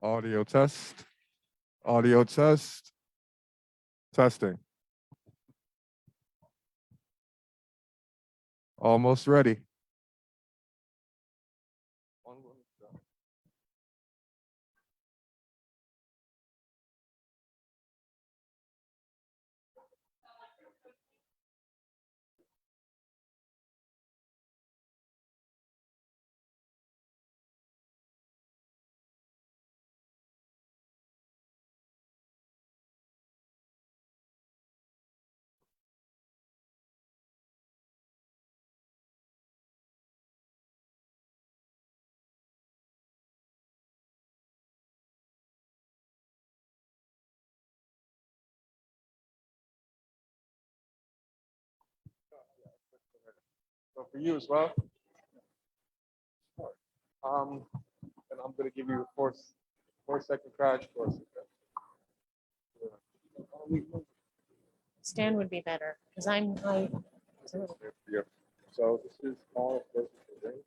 Audio test. Audio test. Testing. Almost ready. So for you as well. And I'm gonna give you a 4 second crash course. Stand would be better because I Yeah. So this is all versus the range.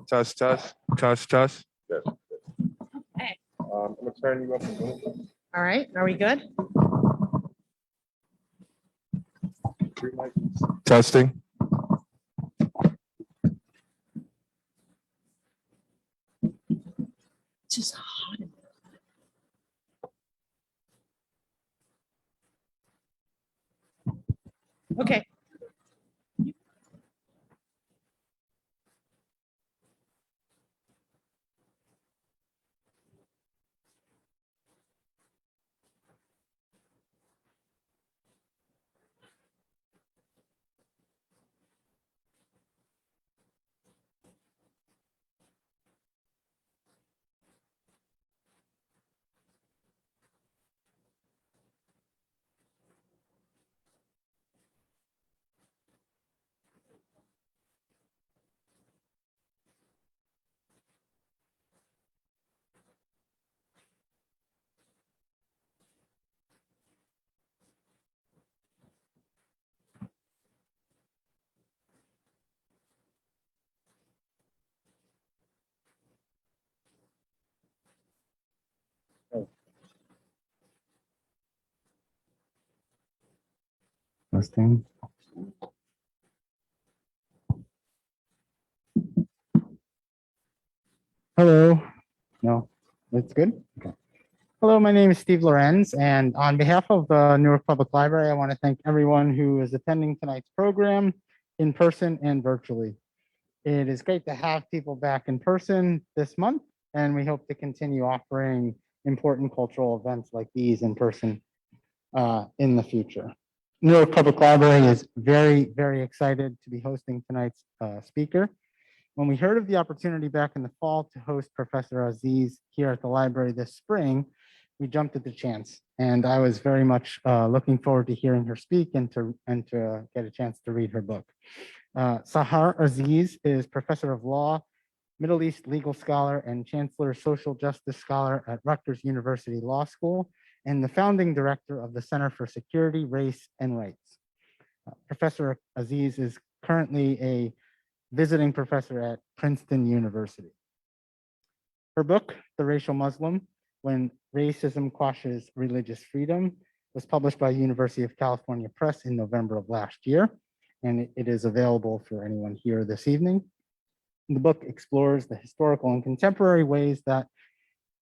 Test, test, test, test. Yes. Okay. I'm gonna turn you up a little bit. all right. Are we good? Testing. It's just hot. in there. Okay. Testing. Hello. No, that's good. Okay. Hello, my name is Steve Lorenz, and on behalf of the Newark Public Library, I want to thank everyone who is attending tonight's program in person and virtually. It is great to have people back in person this month, and we hope to continue offering important cultural events like these in person in the future. Newark Public Library is very, very excited to be hosting tonight's speaker. When we heard of the opportunity back in the fall to host Professor Aziz here at the library this spring, we jumped at the chance. And I was very much looking forward to hearing her speak and to get a chance to read her book. Sahar Aziz is Professor of Law, Middle East Legal Scholar, and Chancellor Social Justice Scholar at Rutgers University Law School, and the founding director of the Center for Security, Race, and Rights. Professor Aziz is currently a visiting professor at Princeton University. Her book, The Racial Muslim, When Racism Quashes Religious Freedom, was published by University of California Press in November of last year, and it is available for anyone here this evening. The book explores the historical and contemporary ways that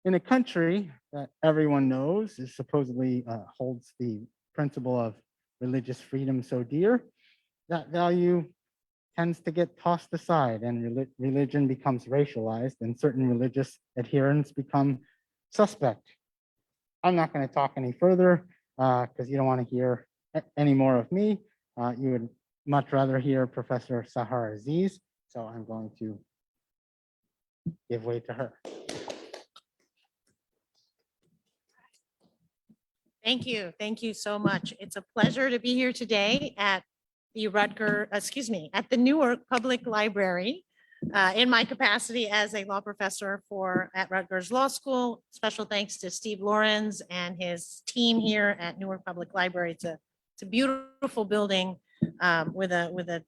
in a country that everyone knows is supposedly holds the principle of religious freedom so dear, that value tends to get tossed aside and religion becomes racialized and certain religious adherents become suspect. I'm not going to talk any further because you don't want to hear any more of me. You would much rather hear Professor Sahar Aziz, so I'm going to give way to her. Thank you. Thank you so much. It's a pleasure to be here today at the at the Newark Public Library in my capacity as a law professor at Rutgers Law School. Special thanks to Steve Lorenz and his team here at Newark Public Library. It's a beautiful building with a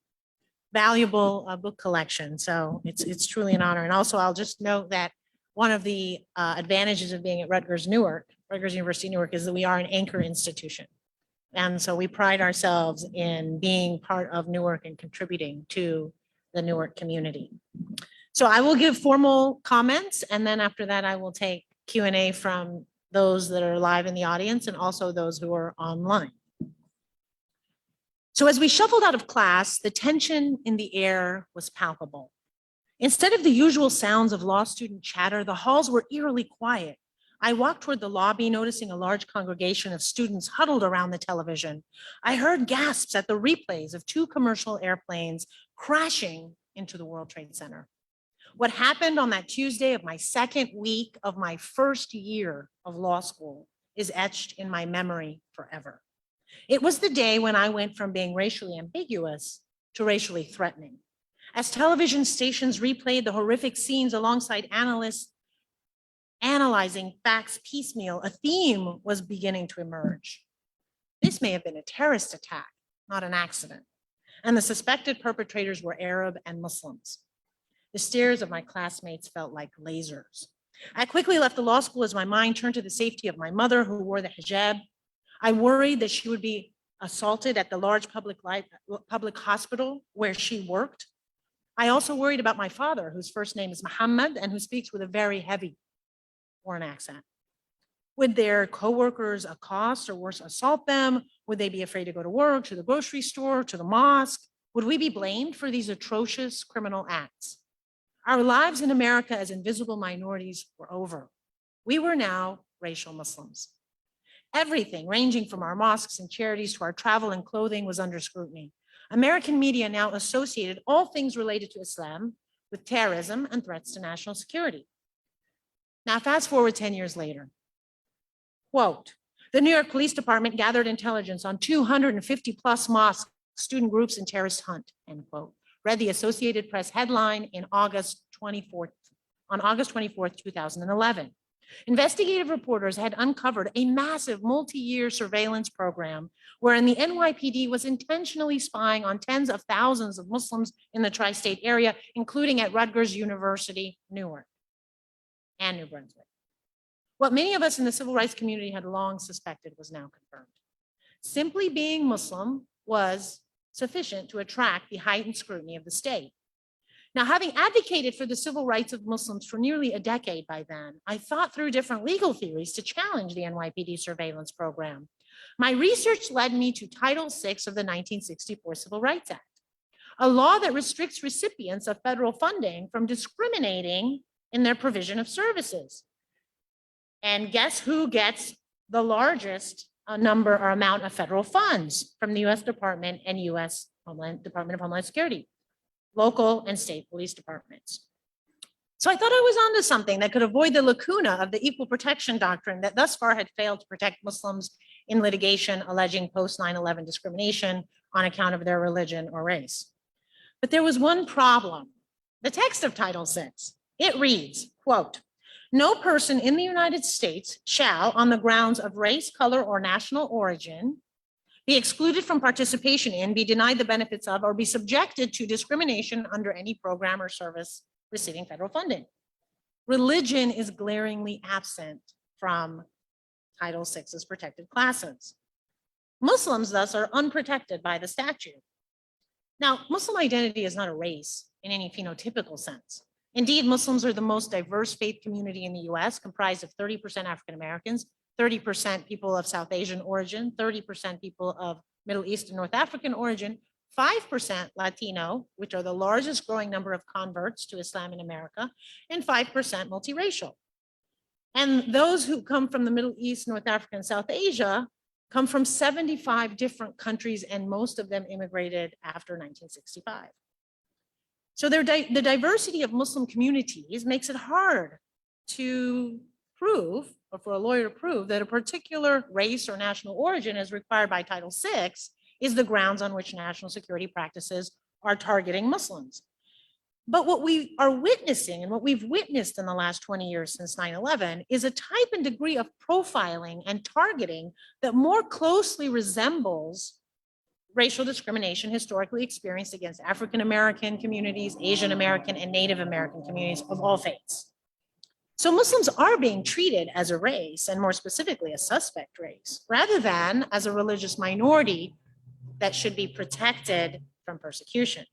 valuable book collection. So it's truly an honor. And also I'll just note that one of the advantages of being at Rutgers University Newark is that we are an anchor institution. And so we pride ourselves in being part of Newark and contributing to the Newark community. So I will give formal comments, and then after that, I will take Q&A from those that are live in the audience and also those who are online. So as we shuffled out of class, the tension in the air was palpable. Instead of the usual sounds of law student chatter, the halls were eerily quiet. I walked toward the lobby, noticing a large congregation of students huddled around the television. I heard gasps at the replays of 2 commercial airplanes crashing into the World Trade Center. What happened on that Tuesday of my second week of my first year of law school is etched in my memory forever. It was the day when I went from being racially ambiguous to racially threatening. As television stations replayed the horrific scenes alongside analysts analyzing facts piecemeal, a theme was beginning to emerge. This may have been a terrorist attack, not an accident. And the suspected perpetrators were Arab and Muslims. The stares of my classmates felt like lasers. I quickly left the law school as my mind turned to the safety of my mother, who wore the hijab. I worried that she would be assaulted at the large public hospital where she worked. I also worried about my father, whose first name is Muhammad and who speaks with a very heavy foreign accent. Would their coworkers accost or worse, assault them? Would they be afraid to go to work, to the grocery store, to the mosque? Would we be blamed for these atrocious criminal acts? Our lives in America as invisible minorities were over. We were now racial Muslims. Everything, ranging from our mosques and charities to our travel and clothing, was under scrutiny. American media now associated all things related to Islam with terrorism and threats to national security. Now, fast forward 10 years later. Quote, the New York Police Department gathered intelligence on 250 plus mosque student groups in terrorist hunt, end quote, read the Associated Press headline in August 24th, 2011. Investigative reporters had uncovered a massive multi-year surveillance program wherein the NYPD was intentionally spying on tens of thousands of Muslims in the tri-state area, including at Rutgers University, Newark and New Brunswick. What many of us in the civil rights community had long suspected was now confirmed. Simply being Muslim was sufficient to attract the heightened scrutiny of the state. Now, having advocated for the civil rights of Muslims for nearly a decade by then, I thought through different legal theories to challenge the NYPD surveillance program. My research led me to Title VI of the 1964 Civil Rights Act, a law that restricts recipients of federal funding from discriminating in their provision of services. And guess who gets the largest number or amount of federal funds from the U.S. Department and U.S. Department of Homeland Security? Local and state police departments. So I thought I was onto something that could avoid the lacuna of the equal protection doctrine that thus far had failed to protect Muslims in litigation alleging post 9/11 discrimination on account of their religion or race. But there was one problem. The text of Title VI, it reads, quote, No person in the United States shall, on the grounds of race, color, or national origin, be excluded from participation in, be denied the benefits of, or be subjected to discrimination under any program or service receiving federal funding. Religion is glaringly absent from Title VI's protected classes. Muslims, thus, are unprotected by the statute. Now, Muslim identity is not a race in any phenotypical sense. Indeed, Muslims are the most diverse faith community in the US, comprised of 30% African Americans, 30% people of South Asian origin, 30% people of Middle East and North African origin, 5% Latino, which are the largest growing number of converts to Islam in America, and 5% multiracial. And those who come from the Middle East, North Africa, and South Asia come from 75 different countries, and most of them immigrated after 1965. So the diversity of Muslim communities makes it hard to prove, or for a lawyer to prove, that a particular race or national origin as required by Title VI is the grounds on which national security practices are targeting Muslims. But what we are witnessing and what we've witnessed in the last 20 years since 9/11 is a type and degree of profiling and targeting that more closely resembles racial discrimination historically experienced against African American communities, Asian American, and Native American communities of all faiths. So Muslims are being treated as a race, and more specifically a suspect race, rather than as a religious minority that should be protected from persecution.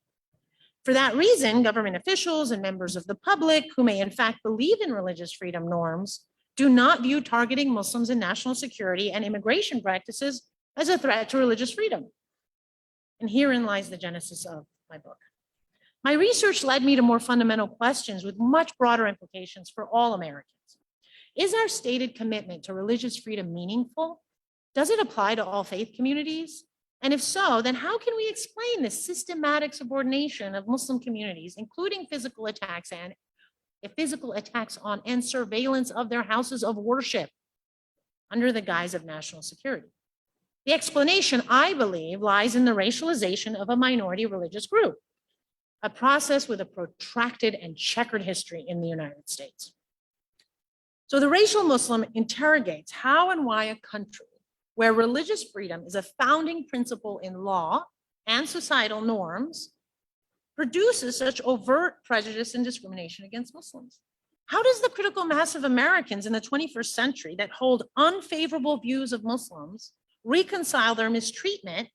For that reason, government officials and members of the public who may in fact believe in religious freedom norms do not view targeting Muslims in national security and immigration practices as a threat to religious freedom. And herein lies the genesis of my book. My research led me to more fundamental questions with much broader implications for all Americans. Is our stated commitment to religious freedom meaningful? Does it apply to all faith communities? And if so, then how can we explain the systematic subordination of Muslim communities, including physical attacks on and surveillance of their houses of worship under the guise of national security? The explanation, I believe, lies in the racialization of a minority religious group, a process with a protracted and checkered history in the United States. So the racial Muslim interrogates how and why a country where religious freedom is a founding principle in law and societal norms produces such overt prejudice and discrimination against Muslims. How does the critical mass of Americans in the 21st century that hold unfavorable views of Muslims reconcile their mistreatment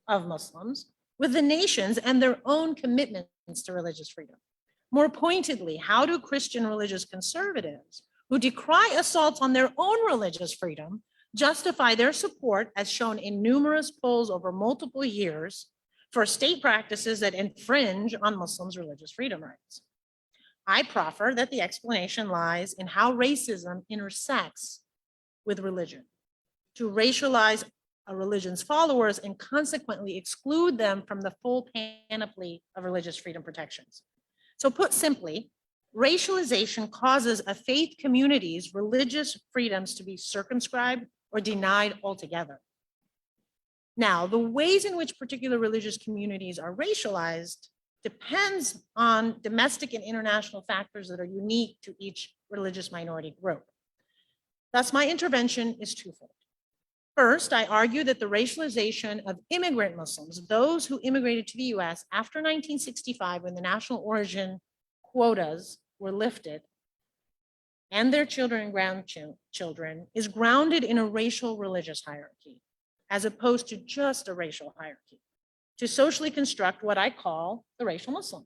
of Muslims with the nation's and their own commitments to religious freedom? More pointedly, how do Christian religious conservatives who decry assaults on their own religious freedom justify their support, as shown in numerous polls over multiple years, for state practices that infringe on Muslims' religious freedom rights? I proffer that the explanation lies in how racism intersects with religion, to racialize a religion's followers and consequently exclude them from the full panoply of religious freedom protections. So put simply, racialization causes a faith community's religious freedoms to be circumscribed or denied altogether. Now, the ways in which particular religious communities are racialized depends on domestic and international factors that are unique to each religious minority group. Thus, my intervention is twofold. First, I argue that the racialization of immigrant Muslims, those who immigrated to the US after 1965 when the national origin quotas were lifted, and their children and grandchildren, is grounded in a racial religious hierarchy, as opposed to just a racial hierarchy, to socially construct what I call the racial Muslim.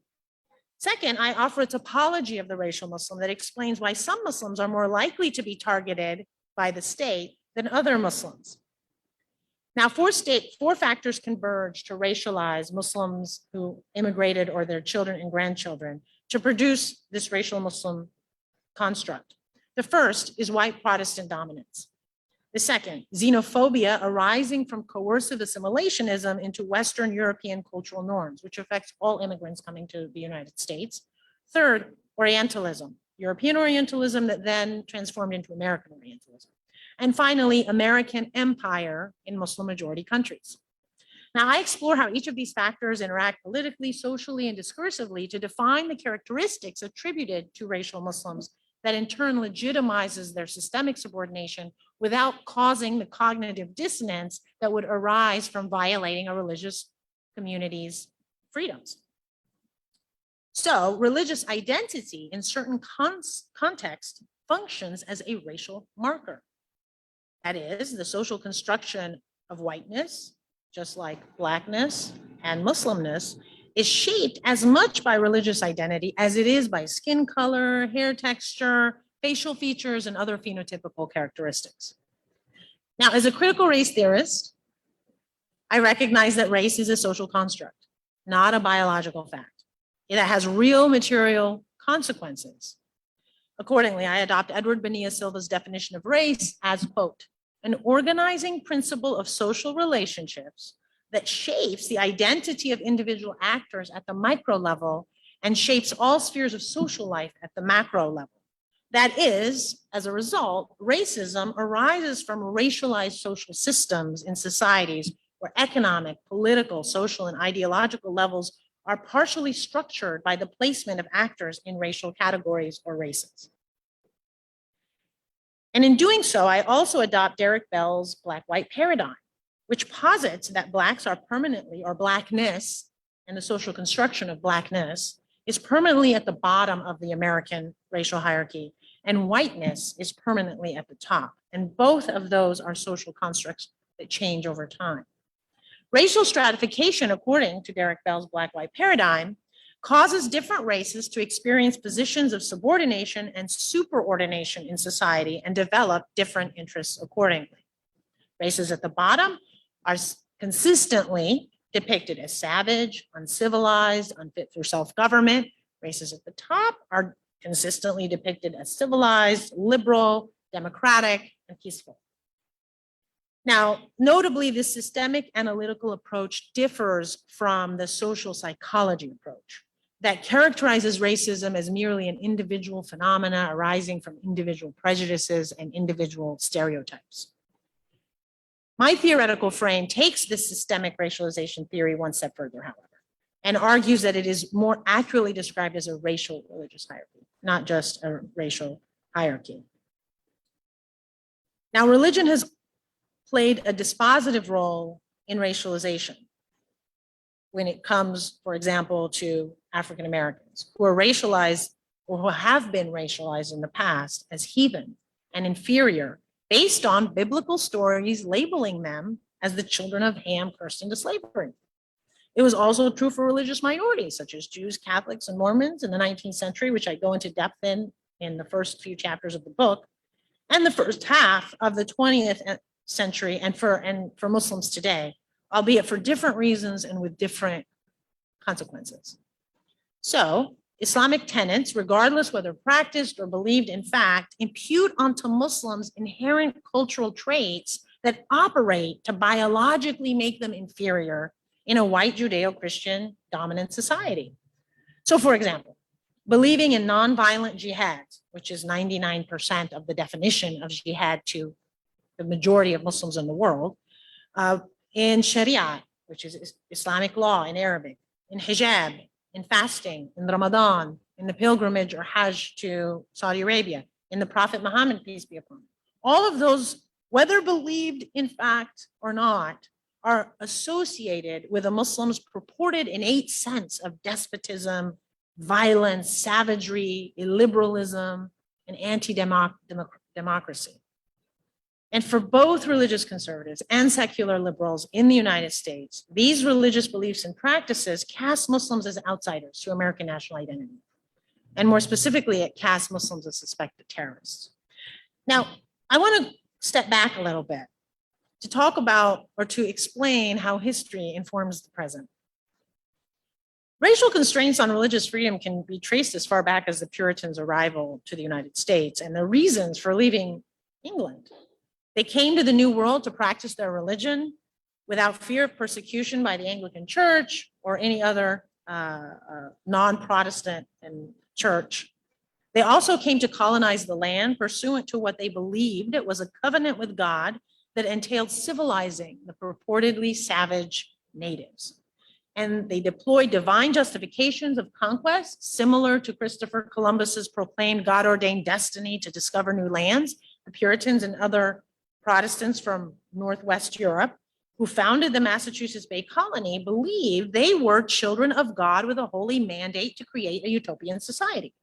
Second, I offer a topology of the racial Muslim that explains why some Muslims are more likely to be targeted by the state than other Muslims. Now, four factors converge to racialize Muslims who immigrated or their children and grandchildren to produce this racial Muslim construct. The first is white Protestant dominance. The second, xenophobia arising from coercive assimilationism into Western European cultural norms, which affects all immigrants coming to the United States. Third, Orientalism, European Orientalism that then transformed into American Orientalism. And finally, American empire in Muslim majority countries. Now, I explore how each of these factors interact politically, socially, and discursively to define the characteristics attributed to racial Muslims that in turn legitimizes their systemic subordination without causing the cognitive dissonance that would arise from violating a religious community's freedoms. So religious identity in certain contexts functions as a racial marker. That is, the social construction of whiteness, just like Blackness and Muslimness, is shaped as much by religious identity as it is by skin color, hair texture, facial features, and other phenotypical characteristics. Now, as a critical race theorist, I recognize that race is a social construct, not a biological fact. It has real material consequences. Accordingly, I adopt Edward Bonilla Silva's definition of race as, quote, an organizing principle of social relationships that shapes the identity of individual actors at the micro level and shapes all spheres of social life at the macro level. That is, as a result, racism arises from racialized social systems in societies where economic, political, social, and ideological levels are partially structured by the placement of actors in racial categories or races. And in doing so, I also adopt Derek Bell's Black-White paradigm, which posits that Blacks are permanently, or Blackness, and the social construction of Blackness is permanently at the bottom of the American racial hierarchy, and whiteness is permanently at the top. And both of those are social constructs that change over time. Racial stratification, according to Derek Bell's Black-White paradigm, causes different races to experience positions of subordination and superordination in society and develop different interests accordingly. Races at the bottom are consistently depicted as savage, uncivilized, unfit for self-government. Races at the top are consistently depicted as civilized, liberal, democratic, and peaceful. Now, notably, this systemic analytical approach differs from the social psychology approach that characterizes racism as merely an individual phenomena arising from individual prejudices and individual stereotypes. My theoretical frame takes this systemic racialization theory one step further, however, and argues that it is more accurately described as a racial religious hierarchy, not just a racial hierarchy. Now, religion has played a dispositive role in racialization when it comes, for example, to African Americans who are racialized or who have been racialized in the past as heathen and inferior based on biblical stories labeling them as the children of Ham cursed into slavery. It was also true for religious minorities such as Jews, Catholics, and Mormons in the 19th century, which I go into depth in the first few chapters of the book, and the first half of the 20th century, and for Muslims today, albeit for different reasons and with different consequences. So Islamic tenets, regardless whether practiced or believed in fact, impute onto Muslims inherent cultural traits that operate to biologically make them inferior in a white Judeo-Christian dominant society. So for example, believing in nonviolent jihad, which is 99% of the definition of jihad to the majority of Muslims in the world, in Sharia, which is Islamic law in Arabic, in hijab, in fasting, in Ramadan, in the pilgrimage or Hajj to Saudi Arabia, in the Prophet Muhammad, peace be upon him. All of those, whether believed in fact or not, are associated with a Muslim's purported innate sense of despotism, violence, savagery, illiberalism, and anti-democracy. And for both religious conservatives and secular liberals in the United States, these religious beliefs and practices cast Muslims as outsiders to American national identity. And more specifically, it casts Muslims as suspected terrorists. Now, I want to step back a little bit to talk about or to explain how history informs the present. Racial constraints on religious freedom can be traced as far back as the Puritans' arrival to the United States and the reasons for leaving England. They came to the New World to practice their religion without fear of persecution by the Anglican Church or any other non-Protestant church. They also came to colonize the land pursuant to what they believed it was a covenant with God that entailed civilizing the purportedly savage natives. and they deployed divine justifications of conquest, similar to Christopher Columbus's proclaimed God-ordained destiny to discover new lands. The Puritans and other Protestants from Northwest Europe who founded the Massachusetts Bay Colony believed they were children of God with a holy mandate to create a utopian society.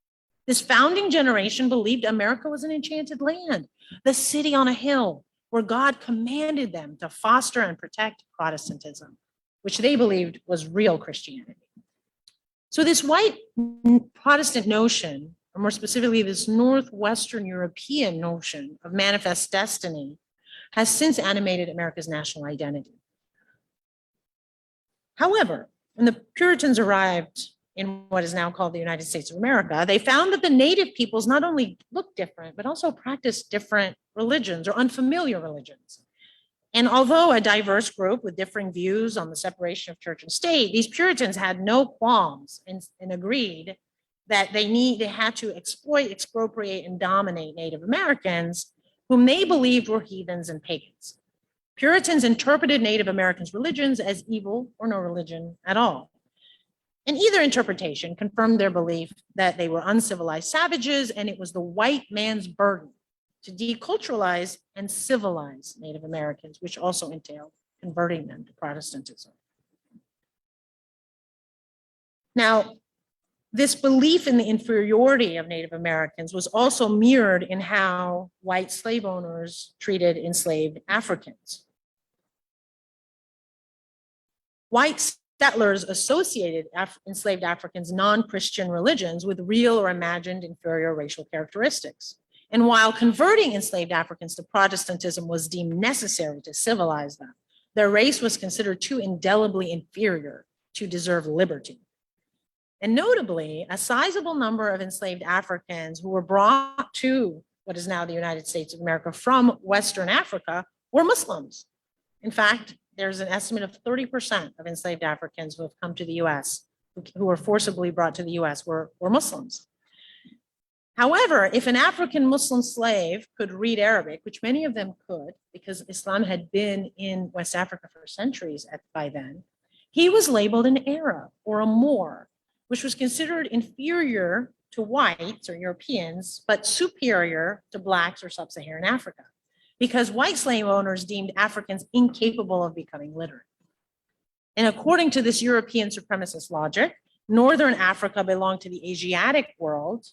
This founding generation believed America was an enchanted land, the city on a hill, where God commanded them to foster and protect Protestantism, which they believed was real Christianity. So this white Protestant notion, or more specifically, this Northwestern European notion of manifest destiny, has since animated America's national identity. However, when the Puritans arrived in what is now called the United States of America, they found that the native peoples not only looked different, but also practiced different religions or unfamiliar religions. And although a diverse group with differing views on the separation of church and state, these Puritans had no qualms and agreed that they had to exploit, expropriate, and dominate Native Americans, whom they believed were heathens and pagans. Puritans interpreted Native Americans' religions as evil or no religion at all. And either interpretation confirmed their belief that they were uncivilized savages, and it was the white man's burden to deculturalize and civilize Native Americans, which also entailed converting them to Protestantism. Now, this belief in the inferiority of Native Americans was also mirrored in how white slave owners treated enslaved Africans. White settlers associated enslaved Africans' non-Christian religions with real or imagined inferior racial characteristics. And while converting enslaved Africans to Protestantism was deemed necessary to civilize them, their race was considered too indelibly inferior to deserve liberty. And notably, a sizable number of enslaved Africans who were brought to what is now the United States of America from Western Africa were Muslims. In fact, there's an estimate of 30% of enslaved Africans who have come to the US, who were forcibly brought to the US, were Muslims. However, if an African Muslim slave could read Arabic, which many of them could, because Islam had been in West Africa for centuries by then, he was labeled an Arab or a Moor, which was considered inferior to whites or Europeans, but superior to Blacks or Sub-Saharan Africa, because white slave owners deemed Africans incapable of becoming literate. And according to this European supremacist logic, Northern Africa belonged to the Asiatic world,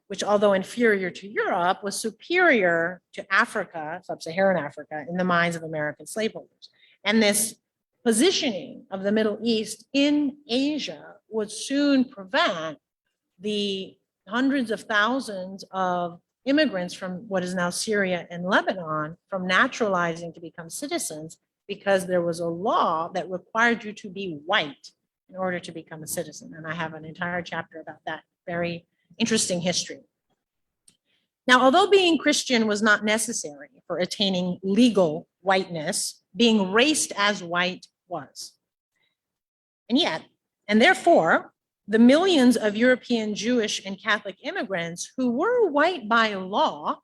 which, although inferior to Europe, was superior to Africa, Sub-Saharan Africa, in the minds of American slaveholders. And this positioning of the Middle East in Asia would soon prevent the hundreds of thousands of immigrants from what is now Syria and Lebanon from naturalizing to become citizens, because there was a law that required you to be white in order to become a citizen. And I have an entire chapter about that very interesting history. Now, although being Christian was not necessary for attaining legal whiteness, being raced as white was. And yet, and therefore, the millions of European Jewish and Catholic immigrants who were white by law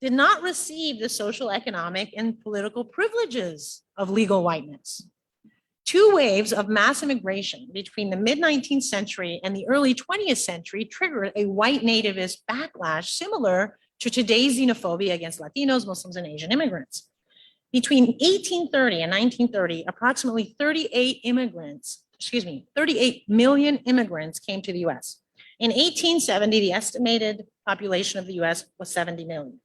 did not receive the social, economic, and political privileges of legal whiteness. Two waves of mass immigration between the mid-19th century and the early 20th century triggered a white nativist backlash similar to today's xenophobia against Latinos, Muslims, and Asian immigrants. Between 1830 and 1930, approximately 38 million immigrants came to the US. In 1870, the estimated population of the US was 70 million.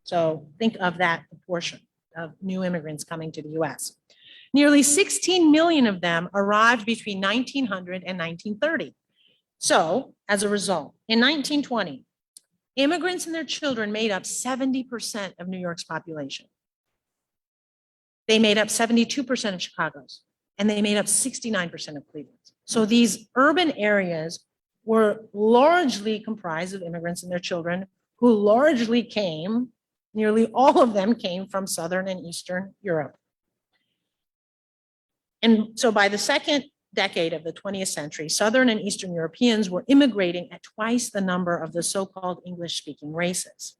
So think of that proportion of new immigrants coming to the US. Nearly 16 million of them arrived between 1900 and 1930. So as a result, in 1920, immigrants and their children made up 70% of New York's population. They made up 72% of Chicago's, and they made up 69% of Cleveland's. So these urban areas were largely comprised of immigrants and their children, who largely came, nearly all of them came from Southern and Eastern Europe. And so by the second decade of the 20th century, Southern and Eastern Europeans were immigrating at twice the number of the so-called English-speaking races.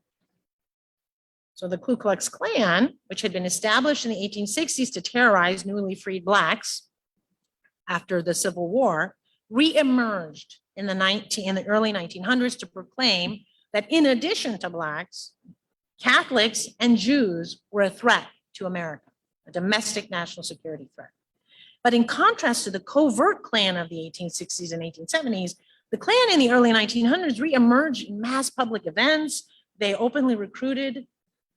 So the Ku Klux Klan, which had been established in the 1860s to terrorize newly freed Blacks, after the Civil War, reemerged in the early 1900s to proclaim that in addition to Blacks, Catholics and Jews were a threat to America, a domestic national security threat. But in contrast to the covert Klan of the 1860s and 1870s, the Klan in the early 1900s reemerged in mass public events. They openly recruited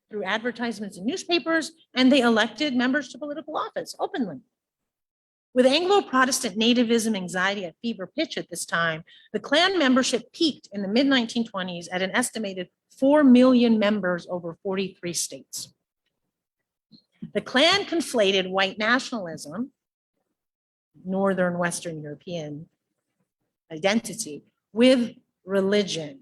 through advertisements in newspapers, and they elected members to political office openly. With Anglo-Protestant nativism anxiety at fever pitch at this time, the Klan membership peaked in the mid-1920s at an estimated 4 million members over 43 states. The Klan conflated white nationalism, Northern Western European identity, with religion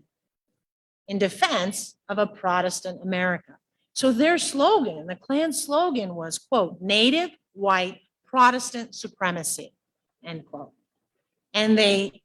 in defense of a Protestant America. So their slogan, the Klan slogan was, quote, native, white, Protestant supremacy, end quote. And they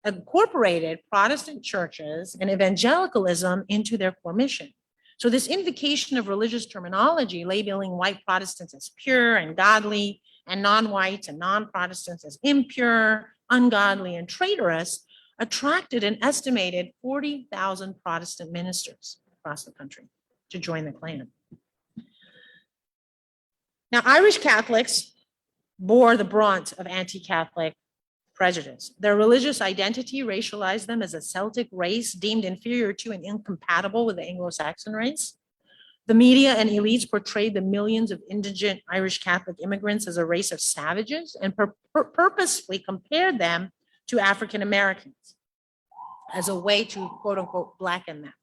incorporated Protestant churches and evangelicalism into their core mission. So this invocation of religious terminology, labeling white Protestants as pure and godly, and non-whites and non-Protestants as impure, ungodly, and traitorous, attracted an estimated 40,000 Protestant ministers across the country to join the Klan. Now, Irish Catholics bore the brunt of anti-Catholic prejudice. Their religious identity racialized them as a Celtic race deemed inferior to and incompatible with the Anglo-Saxon race. The media and elites portrayed the millions of indigent Irish Catholic immigrants as a race of savages and purposefully compared them to African Americans as a way to, quote unquote, blacken them.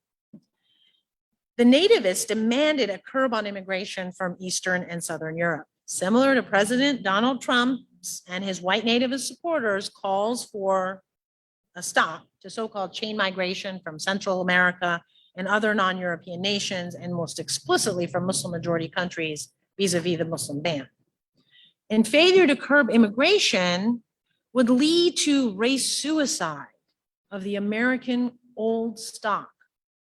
The nativists demanded a curb on immigration from Eastern and Southern Europe. Similar to President Donald Trump's and his white nativist supporters, calls for a stop to so-called chain migration from Central America and other non-European nations, and most explicitly from Muslim-majority countries vis-a-vis the Muslim ban. And failure to curb immigration would lead to race suicide of the American old stock,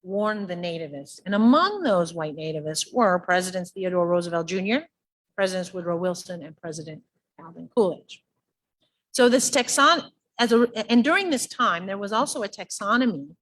warned the nativists. And among those white nativists were Presidents Theodore Roosevelt Jr., Presidents Woodrow Wilson, and President Calvin Coolidge. So this and during this time, there was also a taxonomy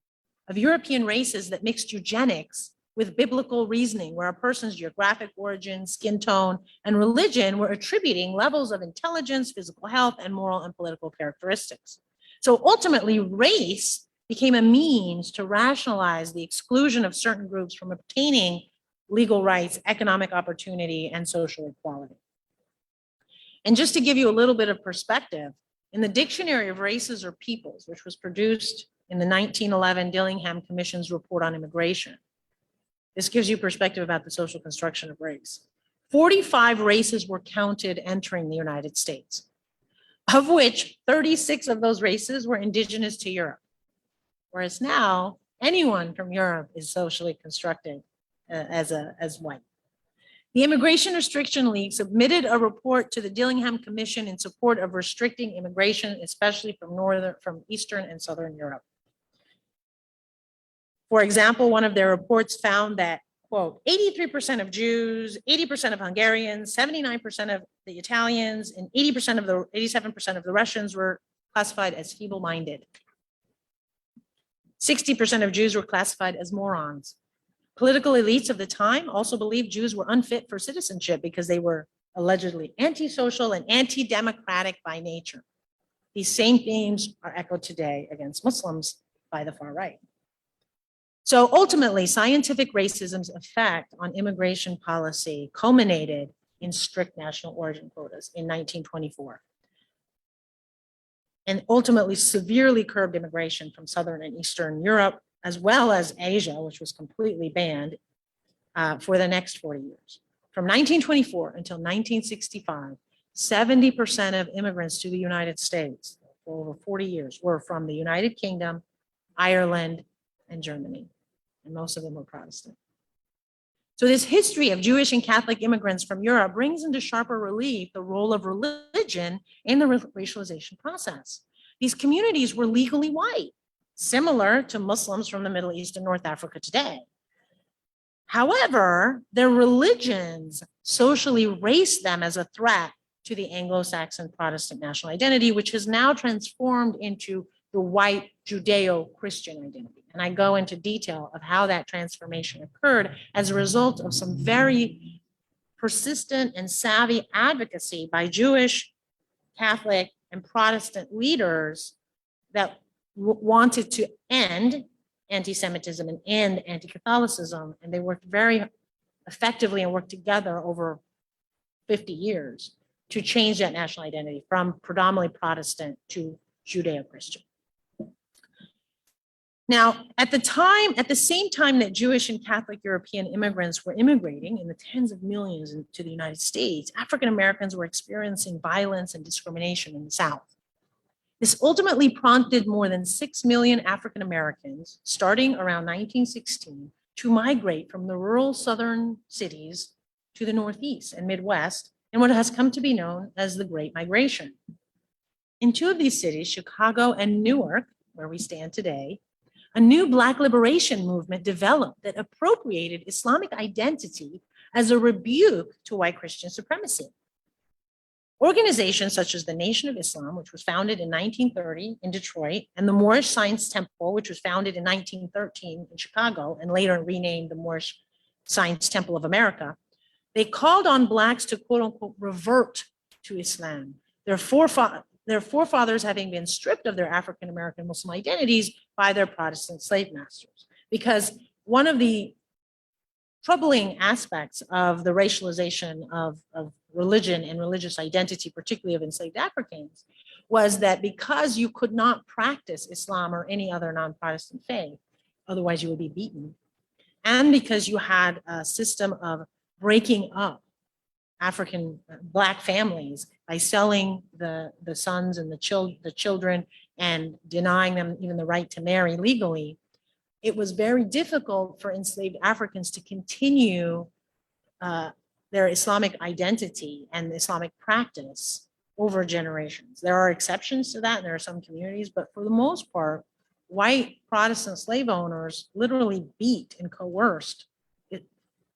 of European races that mixed eugenics with biblical reasoning, where a person's geographic origin, skin tone, and religion were attributing levels of intelligence, physical health, and moral and political characteristics. So ultimately, race became a means to rationalize the exclusion of certain groups from obtaining legal rights, economic opportunity, and social equality. And just to give you a little bit of perspective, in the Dictionary of Races or Peoples, which was produced in the 1911 Dillingham Commission's report on immigration, this gives you perspective about the social construction of race. 45 races were counted entering the United States, of which 36 of those races were indigenous to Europe. Whereas now, anyone from Europe is socially constructed as white. The Immigration Restriction League submitted a report to the Dillingham Commission in support of restricting immigration, especially from Eastern and Southern Europe. For example, one of their reports found that, quote, 83% of Jews, 80% of Hungarians, 79% of the Italians, and 87% of the Russians were classified as feeble-minded. 60% of Jews were classified as morons. Political elites of the time also believed Jews were unfit for citizenship because they were allegedly antisocial and anti-democratic by nature. These same themes are echoed today against Muslims by the far right. So ultimately, scientific racism's effect on immigration policy culminated in strict national origin quotas in 1924, and ultimately severely curbed immigration from Southern and Eastern Europe, as well as Asia, which was completely banned for the next 40 years. From 1924 until 1965, 70% of immigrants to the United States for over 40 years were from the United Kingdom, Ireland, and Germany, and most of them were Protestant. So this history of Jewish and Catholic immigrants from Europe brings into sharper relief the role of religion in the racialization process. These communities were legally white, similar to Muslims from the Middle East and North Africa today. However, their religions socially raced them as a threat to the Anglo-Saxon Protestant national identity, which has now transformed into the white Judeo-Christian identity. And I go into detail of how that transformation occurred as a result of some very persistent and savvy advocacy by Jewish, Catholic, and Protestant leaders that wanted to end anti-Semitism and end anti-Catholicism. And they worked very effectively and worked together over 50 years to change that national identity from predominantly Protestant to Judeo-Christian. Now, at the same time that Jewish and Catholic European immigrants were immigrating in the tens of millions to the United States, African Americans were experiencing violence and discrimination in the South. This ultimately prompted more than 6 million African Americans, starting around 1916, to migrate from the rural southern cities to the Northeast and Midwest in what has come to be known as the Great Migration. In two of these cities, Chicago and Newark, where we stand today, a new Black liberation movement developed that appropriated Islamic identity as a rebuke to white Christian supremacy. Organizations such as the Nation of Islam, which was founded in 1930 in Detroit, and the Moorish Science Temple, which was founded in 1913 in Chicago and later renamed the Moorish Science Temple of America, they called on Blacks to quote unquote revert to Islam, their forefathers having been stripped of their African American Muslim identities by their Protestant slave masters. Because one of the troubling aspects of the racialization of religion and religious identity, particularly of enslaved Africans, was that because you could not practice Islam or any other non-Protestant faith, otherwise you would be beaten, and because you had a system of breaking up African Black families by selling the sons and the children and denying them even the right to marry legally, it was very difficult for enslaved Africans to continue their Islamic identity and Islamic practice over generations. There are exceptions to that, and there are some communities, but for the most part, white Protestant slave owners literally beat and coerced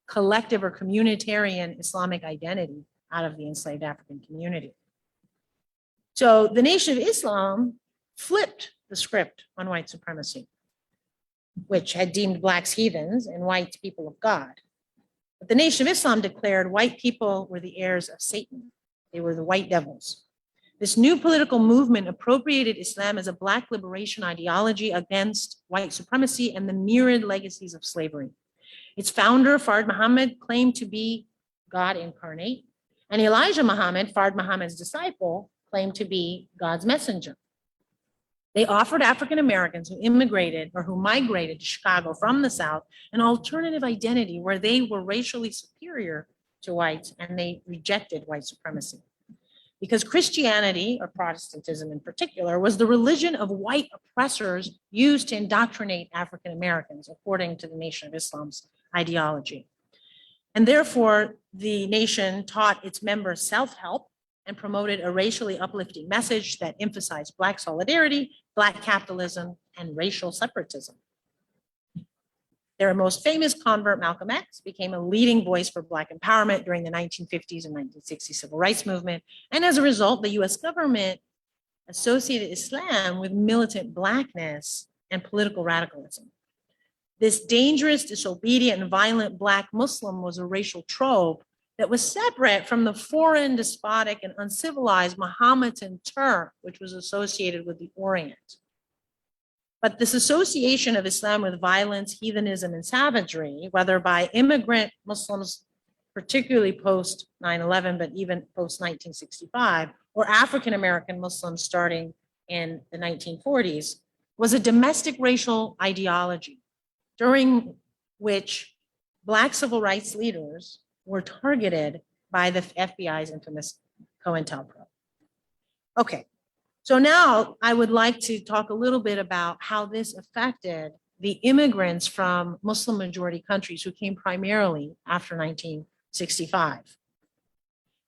collective or communitarian Islamic identity out of the enslaved African community. So the Nation of Islam flipped the script on white supremacy, which had deemed Blacks heathens and whites people of God. But the Nation of Islam declared white people were the heirs of Satan. They were the white devils. This new political movement appropriated Islam as a Black liberation ideology against white supremacy and the myriad legacies of slavery. Its founder, Fard Muhammad, claimed to be God incarnate, and Elijah Muhammad, Fard Muhammad's disciple, claimed to be God's messenger. They offered African Americans who immigrated or who migrated to Chicago from the South an alternative identity where they were racially superior to whites and they rejected white supremacy. Because Christianity, or Protestantism in particular, was the religion of white oppressors used to indoctrinate African Americans, according to the Nation of Islam's ideology. And therefore, the nation taught its members self-help and promoted a racially uplifting message that emphasized Black solidarity, Black capitalism, and racial separatism. Their most famous convert, Malcolm X, became a leading voice for Black empowerment during the 1950s and 1960s civil rights movement. And as a result, the US government associated Islam with militant Blackness and political radicalism. This dangerous, disobedient, and violent Black Muslim was a racial trope that was separate from the foreign, despotic, and uncivilized Mahometan Turk, which was associated with the Orient. But this association of Islam with violence, heathenism, and savagery, whether by immigrant Muslims, particularly post 9/11, but even post 1965, or African-American Muslims starting in the 1940s, was a domestic racial ideology during which Black civil rights leaders were targeted by the FBI's infamous COINTELPRO. Okay. So now I would like to talk a little bit about how this affected the immigrants from Muslim majority countries who came primarily after 1965.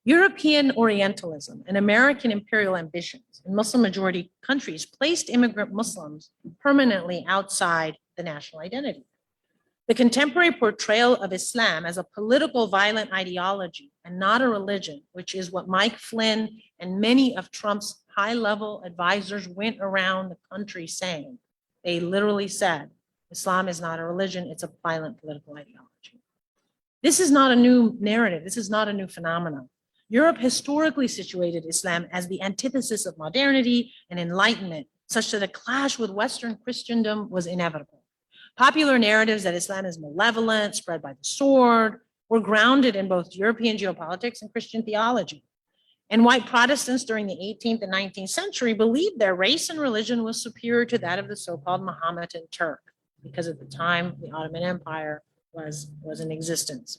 European Orientalism and American imperial ambitions in Muslim majority countries placed immigrant Muslims permanently outside the national identity. The contemporary portrayal of Islam as a political violent ideology and not a religion, which is what Mike Flynn and many of Trump's high-level advisors went around the country saying. They literally said, Islam is not a religion, it's a violent political ideology. This is not a new narrative. This is not a new phenomenon. Europe historically situated Islam as the antithesis of modernity and enlightenment, such that a clash with Western Christendom was inevitable. Popular narratives that Islam is malevolent, spread by the sword, were grounded in both European geopolitics and Christian theology. And white Protestants during the 18th and 19th century believed their race and religion was superior to that of the so-called Mohammedan Turk, because at the time the Ottoman Empire was in existence.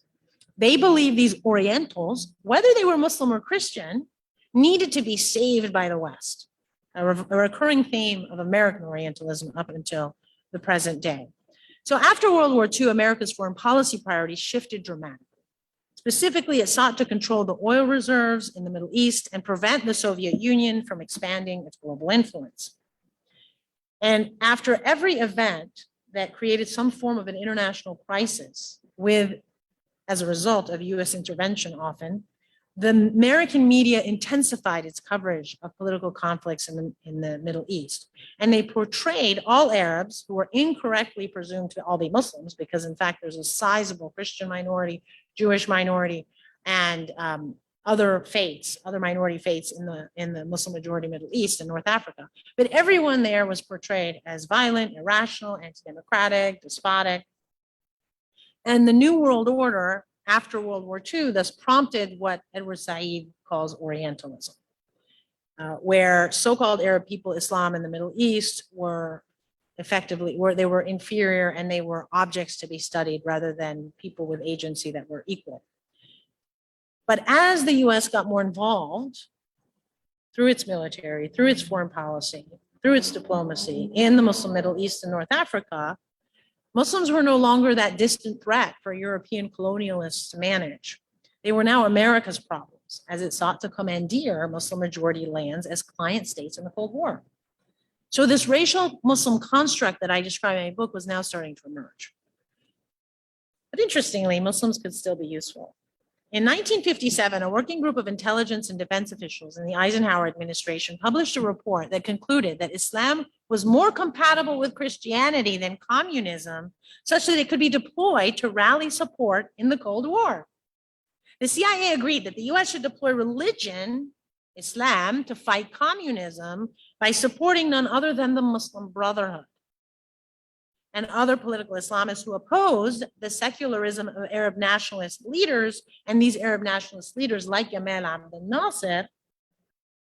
They believed these Orientals, whether they were Muslim or Christian, needed to be saved by the West, a recurring theme of American Orientalism up until the present day. So after World War II, America's foreign policy priorities shifted dramatically. Specifically, it sought to control the oil reserves in the Middle East and prevent the Soviet Union from expanding its global influence. And after every event that created some form of an international crisis as a result of US intervention often, the American media intensified its coverage of political conflicts in the Middle East. And they portrayed all Arabs, who were incorrectly presumed to all be Muslims, because in fact, there's a sizable Christian minority, Jewish minority, and other minority faiths in the Muslim majority Middle East and North Africa. But everyone there was portrayed as violent, irrational, anti-democratic, despotic. And the New World Order after World War II thus prompted what Edward Said calls Orientalism, where so-called Arab people, Islam, and the Middle East were effectively, they were inferior and they were objects to be studied rather than people with agency that were equal. But as the US got more involved through its military, through its foreign policy, through its diplomacy in the Muslim Middle East and North Africa, Muslims were no longer that distant threat for European colonialists to manage. They were now America's problems, as it sought to commandeer Muslim majority lands as client states in the Cold War. So this racial Muslim construct that I describe in my book was now starting to emerge. But interestingly, Muslims could still be useful. In 1957, a working group of intelligence and defense officials in the Eisenhower administration published a report that concluded that Islam was more compatible with Christianity than communism, such that it could be deployed to rally support in the Cold War. The CIA agreed that the US should deploy religion, Islam, to fight communism by supporting none other than the Muslim Brotherhood and other political Islamists who opposed the secularism of Arab nationalist leaders. And these Arab nationalist leaders, like Gamal Abdel Nasser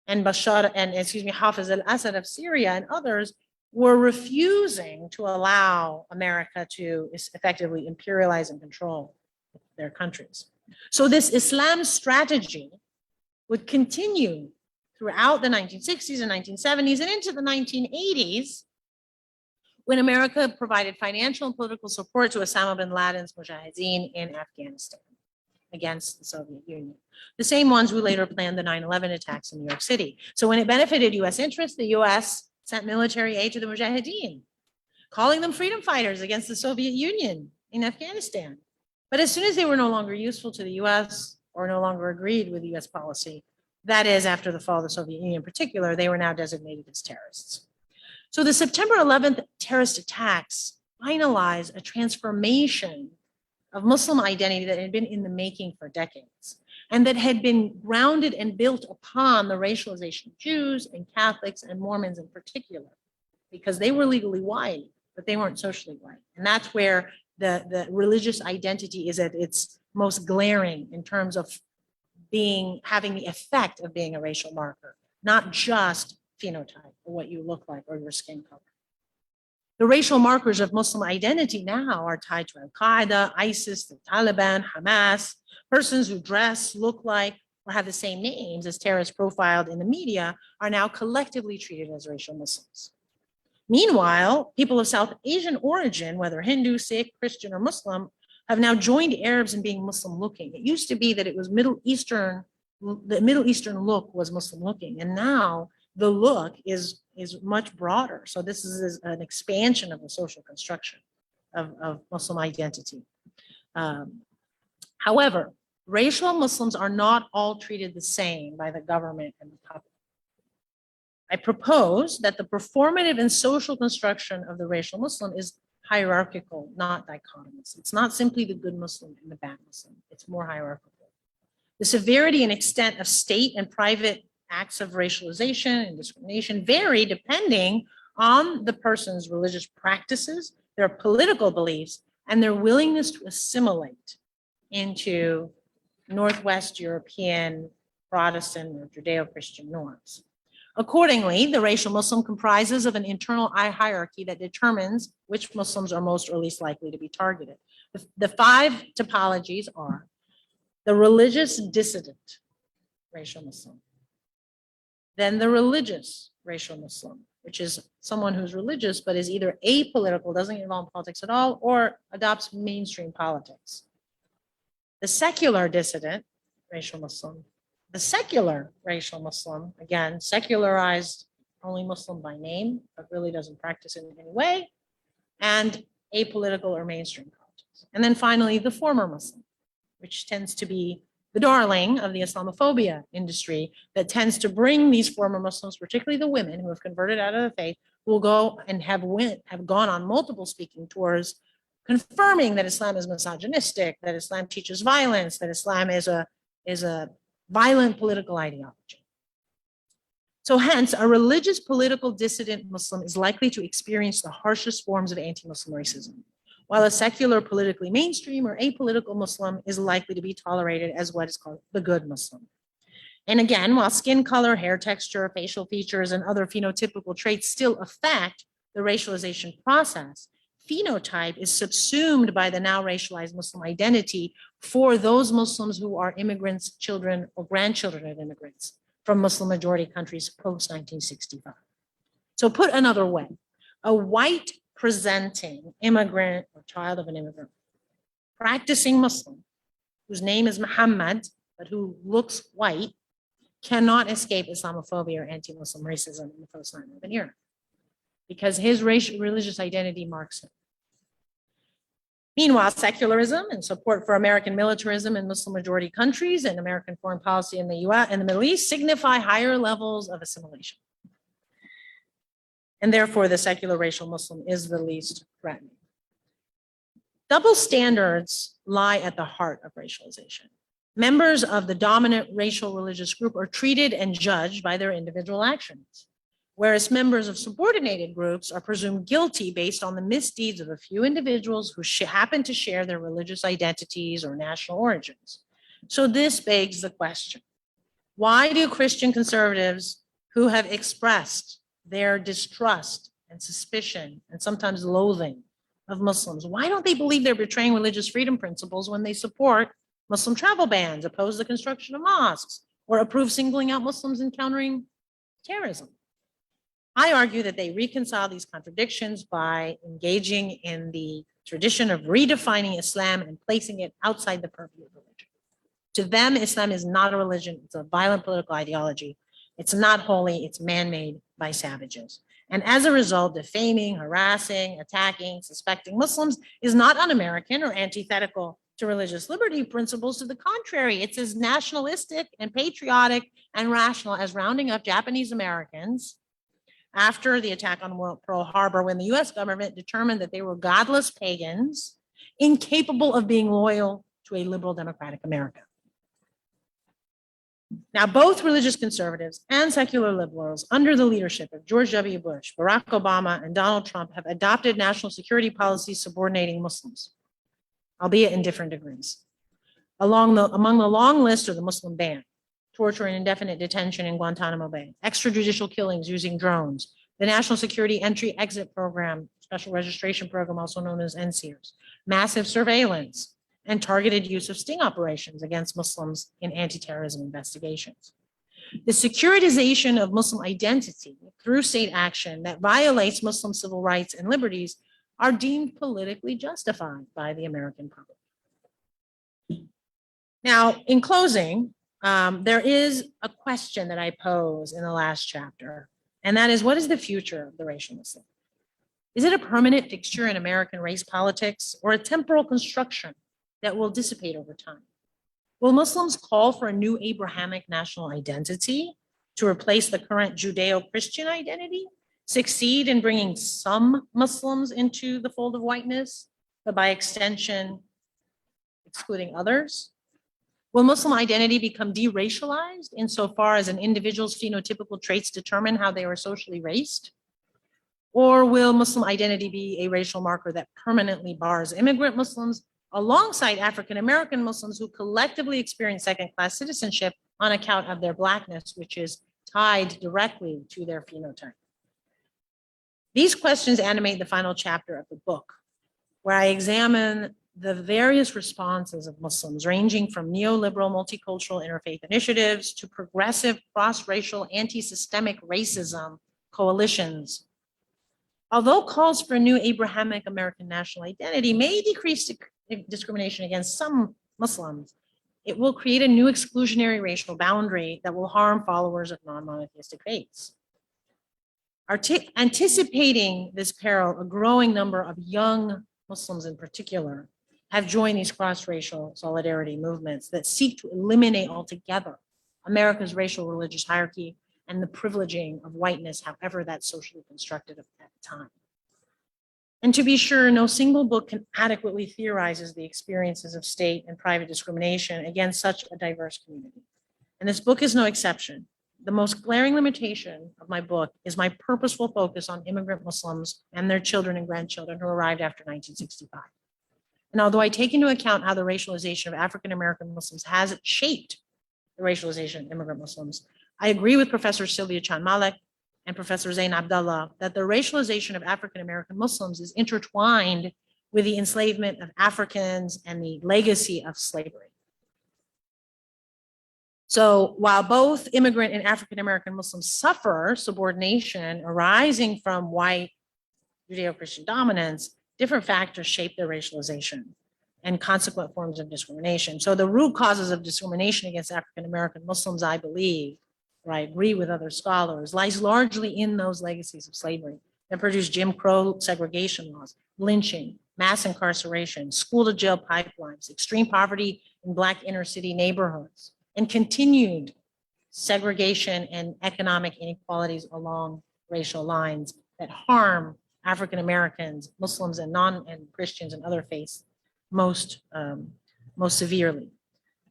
and Hafez al-Assad of Syria and others, were refusing to allow America to effectively imperialize and control their countries. So this Islam strategy would continue throughout the 1960s and 1970s and into the 1980s, when America provided financial and political support to Osama bin Laden's Mujahideen in Afghanistan against the Soviet Union, the same ones who later planned the 9/11 attacks in New York City. So when it benefited US interests, the US sent military aid to the Mujahideen, calling them freedom fighters against the Soviet Union in Afghanistan. But as soon as they were no longer useful to the US or no longer agreed with US policy, that is, after the fall of the Soviet Union in particular, they were now designated as terrorists. So the September 11th terrorist attacks finalized a transformation of Muslim identity that had been in the making for decades, and that had been grounded and built upon the racialization of Jews and Catholics and Mormons in particular, because they were legally white, but they weren't socially white. And that's where the religious identity is at its most glaring in terms of having the effect of being a racial marker, not just phenotype or what you look like or your skin color. The racial markers of Muslim identity now are tied to Al-Qaeda, ISIS, the Taliban, Hamas. Persons who dress, look like, or have the same names as terrorists profiled in the media are now collectively treated as racial Muslims. Meanwhile, people of South Asian origin, whether Hindu, Sikh, Christian, or Muslim, have now joined Arabs in being Muslim looking. It used to be that it was the Middle Eastern look was Muslim looking, and now the look is much broader. So this is an expansion of the social construction of Muslim identity. However, racial Muslims are not all treated the same by the government and the public. I propose that the performative and social construction of the racial Muslim is hierarchical, not dichotomous. It's not simply the good Muslim and the bad Muslim. It's more hierarchical. The severity and extent of state and private acts of racialization and discrimination vary depending on the person's religious practices, their political beliefs, and their willingness to assimilate into Northwest European Protestant or Judeo-Christian norms. Accordingly, the racial Muslim comprises of an internal hierarchy that determines which Muslims are most or least likely to be targeted. The five typologies are the religious dissident racial Muslim, then the religious racial Muslim, which is someone who's religious but is either apolitical, doesn't get involved in politics at all, or adopts mainstream politics. The secular dissident racial Muslim, the secular racial Muslim, again, secularized, only Muslim by name, but really doesn't practice in any way, and apolitical or mainstream politics. And then finally, the former Muslim, which tends to be the darling of the Islamophobia industry that tends to bring these former Muslims, particularly the women who have converted out of the faith, who will go and have gone on multiple speaking tours, confirming that Islam is misogynistic, that Islam teaches violence, that Islam is a violent political ideology. So hence, a religious political dissident Muslim is likely to experience the harshest forms of anti-Muslim racism, while a secular politically mainstream or apolitical Muslim is likely to be tolerated as what is called the good Muslim. And again, while skin color, hair texture, facial features, and other phenotypical traits still affect the racialization process, phenotype is subsumed by the now racialized Muslim identity for those Muslims who are immigrants, children, or grandchildren of immigrants from Muslim majority countries post-1965. So put another way, a white presenting immigrant or child of an immigrant, practicing Muslim, whose name is Muhammad, but who looks white, cannot escape Islamophobia or anti-Muslim racism in the post-9/11 era, because his religious identity marks him. Meanwhile, secularism and support for American militarism in Muslim majority countries and American foreign policy in the US and the Middle East signify higher levels of assimilation. And therefore, the secular racial Muslim is the least threatening. Double standards lie at the heart of racialization. Members of the dominant racial religious group are treated and judged by their individual actions, whereas members of subordinated groups are presumed guilty based on the misdeeds of a few individuals who happen to share their religious identities or national origins. So this begs the question, why do Christian conservatives who have expressed their distrust and suspicion and sometimes loathing of Muslims, why don't they believe they're betraying religious freedom principles when they support Muslim travel bans, oppose the construction of mosques, or approve singling out Muslims and countering terrorism? I argue that they reconcile these contradictions by engaging in the tradition of redefining Islam and placing it outside the purview of religion. To them, Islam is not a religion, it's a violent political ideology. It's not holy, it's man-made by savages. And as a result, defaming, harassing, attacking, suspecting Muslims is not un-American or antithetical to religious liberty principles. To the contrary, it's as nationalistic and patriotic and rational as rounding up Japanese Americans after the attack on Pearl Harbor, when the US government determined that they were godless pagans, incapable of being loyal to a liberal democratic America. Now, both religious conservatives and secular liberals under the leadership of George W. Bush, Barack Obama, and Donald Trump have adopted national security policies subordinating Muslims, albeit in different degrees. Among the long list are the Muslim ban, torture and indefinite detention in Guantanamo Bay, extrajudicial killings using drones, the National Security Entry-Exit Program, Special Registration Program, also known as NSEERS, massive surveillance, and targeted use of sting operations against Muslims in anti-terrorism investigations. The securitization of Muslim identity through state action that violates Muslim civil rights and liberties are deemed politically justified by the American public. Now, in closing, there is a question that I pose in the last chapter, and that is, what is the future of the racial Muslim? Is it a permanent fixture in American race politics or a temporal construction that will dissipate over time? Will Muslims call for a new Abrahamic national identity to replace the current Judeo-Christian identity? Succeed in bringing some Muslims into the fold of whiteness, but by extension, excluding others? Will Muslim identity become deracialized insofar as an individual's phenotypical traits determine how they are socially raced? Or will Muslim identity be a racial marker that permanently bars immigrant Muslims alongside African-American Muslims who collectively experience second-class citizenship on account of their Blackness, which is tied directly to their phenotype? These questions animate the final chapter of the book, where I examine the various responses of Muslims, ranging from neoliberal multicultural interfaith initiatives to progressive cross-racial anti-systemic racism coalitions. Although calls for a new Abrahamic American national identity may decrease discrimination against some Muslims, it will create a new exclusionary racial boundary that will harm followers of non-monotheistic faiths. Anticipating this peril, a growing number of young Muslims in particular have joined these cross-racial solidarity movements that seek to eliminate altogether America's racial religious hierarchy and the privileging of whiteness, however that's socially constructed at the time. And to be sure, no single book can adequately theorize the experiences of state and private discrimination against such a diverse community. And this book is no exception. The most glaring limitation of my book is my purposeful focus on immigrant Muslims and their children and grandchildren who arrived after 1965. And although I take into account how the racialization of African-American Muslims has shaped the racialization of immigrant Muslims, I agree with Professor Sylvia Chan-Malek and Professor Zain Abdallah that the racialization of African-American Muslims is intertwined with the enslavement of Africans and the legacy of slavery. So while both immigrant and African-American Muslims suffer subordination arising from white Judeo-Christian dominance, different factors shape their racialization and consequent forms of discrimination. So the root causes of discrimination against African-American Muslims, I believe, or I agree with other scholars, lies largely in those legacies of slavery that produced Jim Crow segregation laws, lynching, mass incarceration, school to jail pipelines, extreme poverty in Black inner city neighborhoods, and continued segregation and economic inequalities along racial lines that harm African Americans, Muslims, and Christians and other faiths most severely.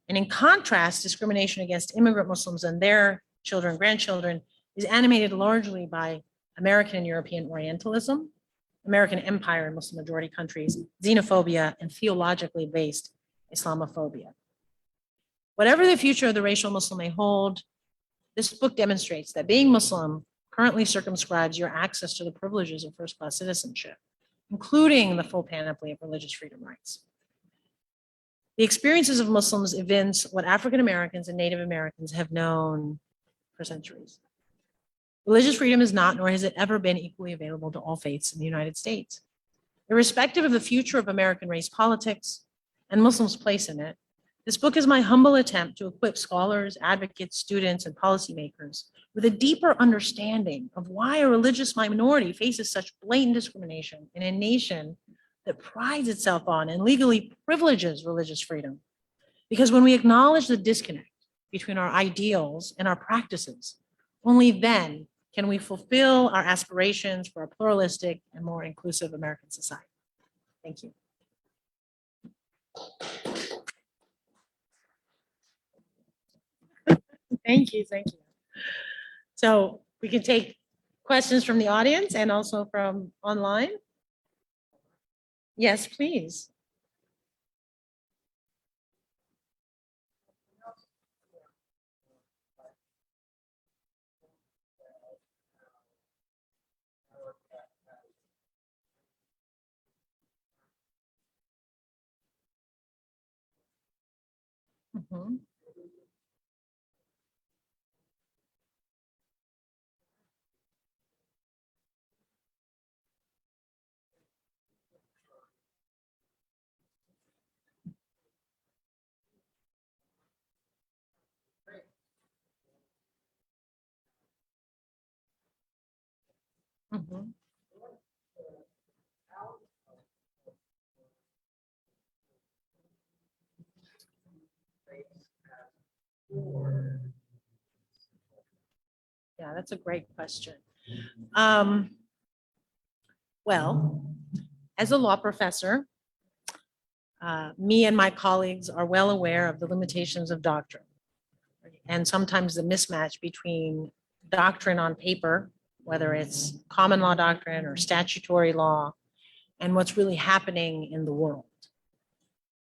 And in contrast, discrimination against immigrant Muslims and their children, grandchildren is animated largely by American and European Orientalism, American empire in Muslim majority countries, xenophobia, and theologically based Islamophobia. Whatever the future of the racial Muslim may hold, this book demonstrates that being Muslim currently circumscribes your access to the privileges of first-class citizenship, including the full panoply of religious freedom rights. The experiences of Muslims evince what African Americans and Native Americans have known for centuries. Religious freedom is not, nor has it ever been, equally available to all faiths in the United States. Irrespective of the future of American race politics and Muslims' place in it, this book is my humble attempt to equip scholars, advocates, students, and policymakers with a deeper understanding of why a religious minority faces such blatant discrimination in a nation that prides itself on and legally privileges religious freedom. Because when we acknowledge the disconnect between our ideals and our practices, only then can we fulfill our aspirations for a pluralistic and more inclusive American society. Thank you. Thank you, thank you. So we can take questions from the audience and also from online. Yes, please. Mhm. Mhm. Yeah, that's a great question. Well, as a law professor, me and my colleagues are well aware of the limitations of doctrine and sometimes the mismatch between doctrine on paper, whether it's common law doctrine or statutory law, and what's really happening in the world.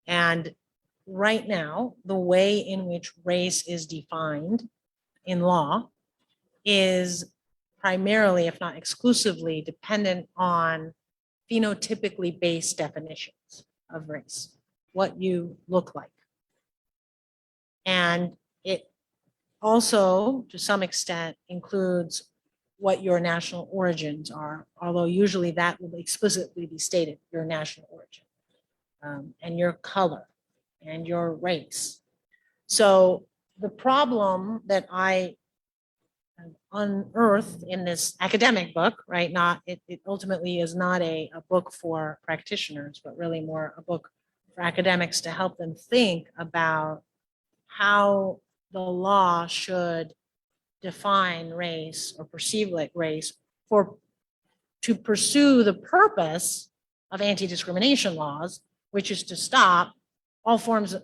And right now, the way in which race is defined in law is primarily, if not exclusively, dependent on phenotypically based definitions of race, what you look like. And it also, to some extent, includes what your national origins are, although usually that will explicitly be stated, your national origin, and your color and your race. So the problem that I unearthed in this academic book, right? It ultimately is not a book for practitioners, but really more a book for academics to help them think about how the law should define race or perceive like race to pursue the purpose of anti-discrimination laws, which is to stop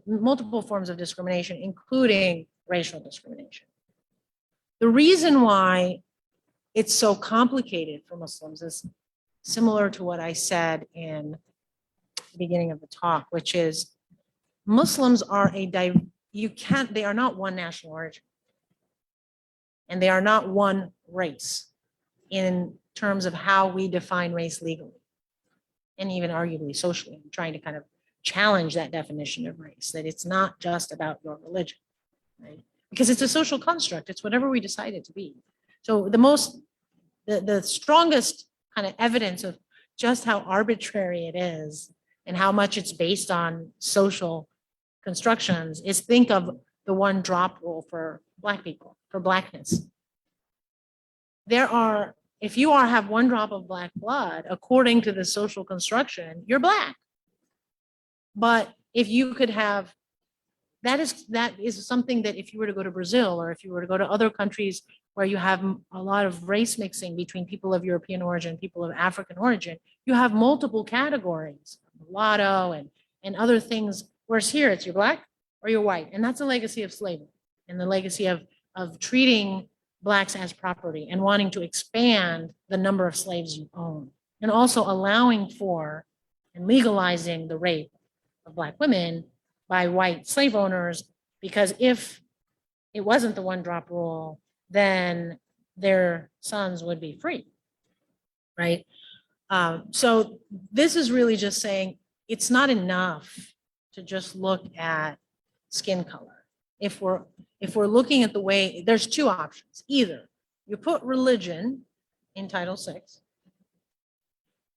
multiple forms of discrimination, including racial discrimination. The reason why it's so complicated for Muslims is similar to what I said in the beginning of the talk, which is Muslims are they are not one national origin. And they are not one race in terms of how we define race legally. And even arguably socially, I'm trying to kind of challenge that definition of race, that it's not just about your religion, right? Because it's a social construct, it's whatever we decide it to be. So the strongest kind of evidence of just how arbitrary it is and how much it's based on social constructions is think of the one drop rule for Black people, for Blackness. If you have one drop of Black blood, according to the social construction, you're Black. But if you could have, that is something that if you were to go to Brazil or if you were to go to other countries where you have a lot of race mixing between people of European origin, people of African origin, you have multiple categories, mulatto and other things. Whereas here it's you're Black or you're white. And that's a legacy of slavery and the legacy of treating Blacks as property and wanting to expand the number of slaves you own, and also allowing for and legalizing the rape of Black women by white slave owners, because if it wasn't the one drop rule, then their sons would be free, right? So this is really just saying it's not enough to just look at skin color. If we're looking at the way, there's two options. Either you put religion in Title VI,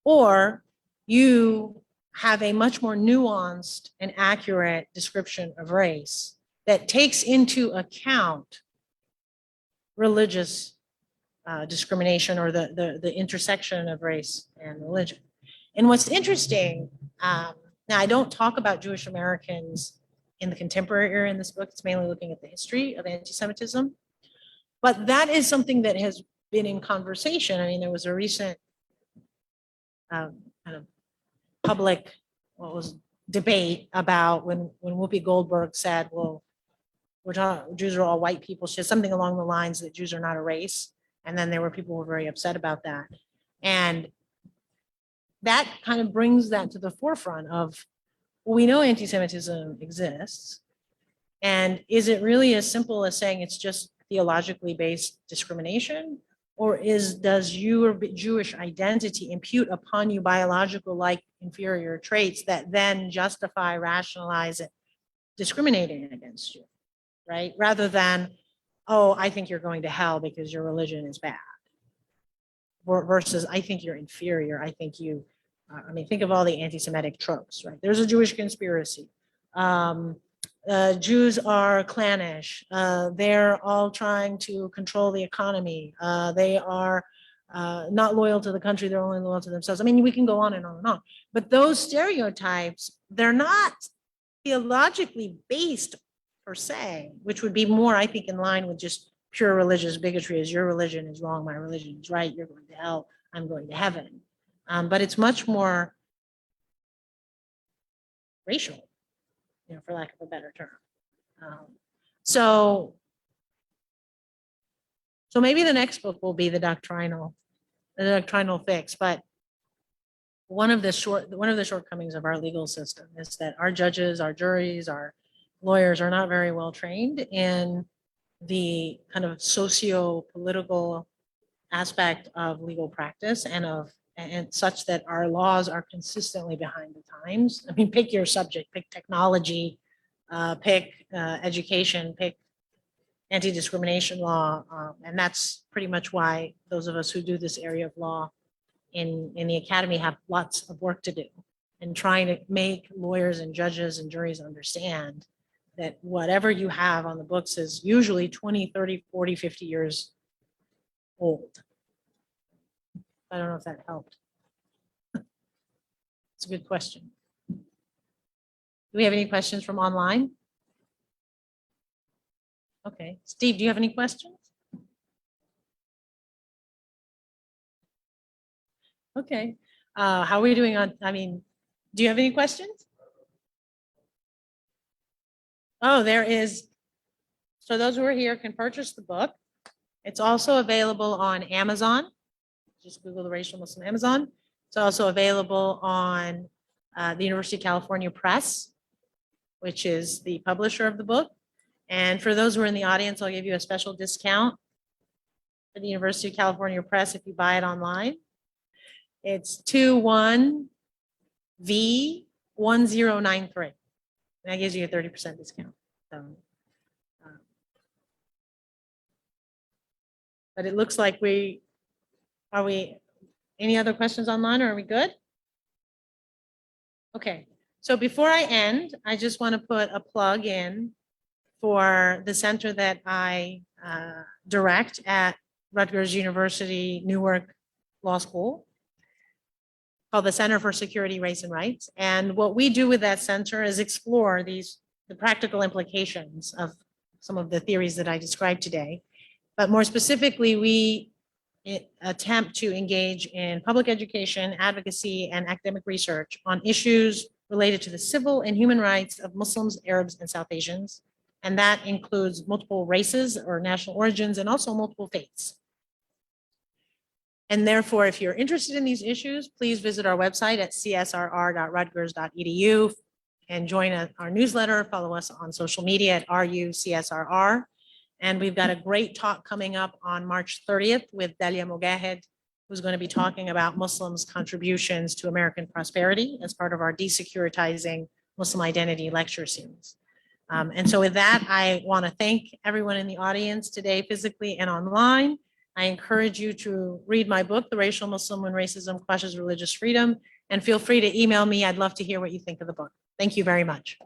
or you have a much more nuanced and accurate description of race that takes into account religious discrimination or the intersection of race and religion. And what's interesting, now I don't talk about Jewish Americans in the contemporary era in this book. It's mainly looking at the history of anti-Semitism. But that is something that has been in conversation. I mean, there was a recent kind of public debate about when Whoopi Goldberg said, well, Jews are all white people. She said something along the lines that Jews are not a race. And then there were people who were very upset about that. And that kind of brings that to the forefront of, well, we know anti-Semitism exists. And is it really as simple as saying it's just theologically based discrimination? Or does your Jewish identity impute upon you biological like inferior traits that then justify, rationalize it, discriminating against you, right? Rather than, oh, I think you're going to hell because your religion is bad. Versus, I think you're inferior. I think you, think of all the anti-Semitic tropes, right? There's a Jewish conspiracy. Jews are clannish. They're all trying to control the economy. They are not loyal to the country. They're only loyal to themselves. I mean, we can go on and on and on. But those stereotypes, they're not theologically based per se, which would be more, I think, in line with just pure religious bigotry, as your religion is wrong, my religion is right, you're going to hell, I'm going to heaven. But it's much more racial, for lack of a better term. So maybe the next book will be the doctrinal fix, but one of the shortcomings of our legal system is that our judges, our juries, our lawyers are not very well trained in the kind of socio-political aspect of legal practice and such that our laws are consistently behind the times. I mean, pick your subject, pick technology, pick education, pick anti-discrimination law, and that's pretty much why those of us who do this area of law in the academy have lots of work to do in trying to make lawyers and judges and juries understand that whatever you have on the books is usually 20, 30, 40, 50 years old. I don't know if that helped. It's a good question. Do we have any questions from online? Okay, Steve, do you have any questions? Okay, how are we doing on, do you have any questions? Oh, there is. So those who are here can purchase the book. It's also available on Amazon. Just Google the Racial Muslim Amazon. It's also available on the University of California Press, which is the publisher of the book. And for those who are in the audience, I'll give you a special discount for the University of California Press if you buy it online. It's 21V1093. And that gives you a 30% discount. So, but it looks like any other questions online, or are we good? Okay, so before I end, I just want to put a plug in for the center that I direct at Rutgers University Newark Law School, called the Center for Security, Race, and Rights. And what we do with that center is explore the practical implications of some of the theories that I described today. But more specifically, we attempt to engage in public education, advocacy, and academic research on issues related to the civil and human rights of Muslims, Arabs, and South Asians. And that includes multiple races or national origins and also multiple faiths. And therefore, if you're interested in these issues, please visit our website at csrr.rutgers.edu and join our newsletter. Follow us on social media at RUCSRR. And we've got a great talk coming up on March 30th with Dalia Mogahed, who's going to be talking about Muslims' contributions to American prosperity as part of our Desecuritizing Muslim Identity lecture series. And so with that, I want to thank everyone in the audience today, physically and online. I encourage you to read my book, The Racial Muslim When Racism Crushes Religious Freedom, and feel free to email me. I'd love to hear what you think of the book. Thank you very much.